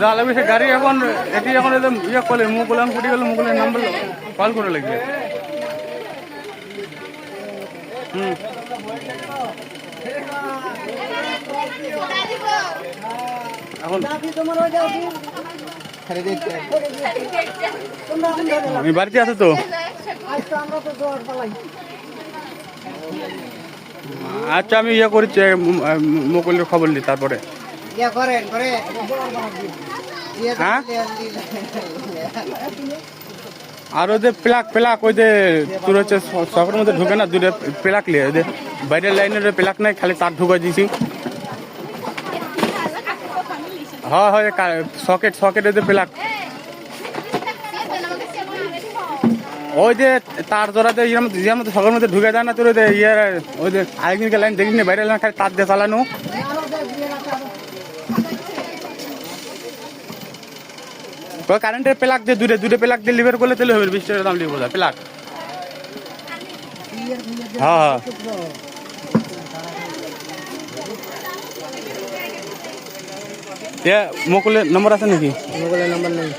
যা লাগবে সে গাড়ি এখন এটি এখন একদম ইয়ে করলে মুকুলান কুটি গেল মুকুলের নাম্বার কল করে লাগবে। এখন আমি বাড়িতে আছে তো। আচ্ছা আমি ইয়ে করছি মুকুলের খবর নিই তারপরে। হ্যাঁ আর ওই যে প্লাক ওই যে তোর হচ্ছে শহরের মধ্যে ঢুকে না দুটো প্লাক নিয়ে ওই যে বাইরের লাইনের প্লাক নাই খালি তার ঢুকাই দিয়েছি। হ্যাঁ হয় সকেট ওই যে প্লাক ওই যে তার জোড়াতে ইয়ের মধ্যে শহরের মধ্যে ঢুকে যায় না তোর ওই যে ইয়ে ওই যে আরেকদিনকে লাইন দেখিনি বাইরের লাইন খালি তার দিয়ে চালানো। কারেন্টের প্লাক দিয়ে দূরে প্লাক দিয়ে লিভার করলে তাহলে হবে 20 টাকা দাম দিয়ে বোঝা প্লাক। হ্যাঁ হ্যাঁ মুকুলের নম্বর আছে নাকি? মুকুলের নম্বর নেই।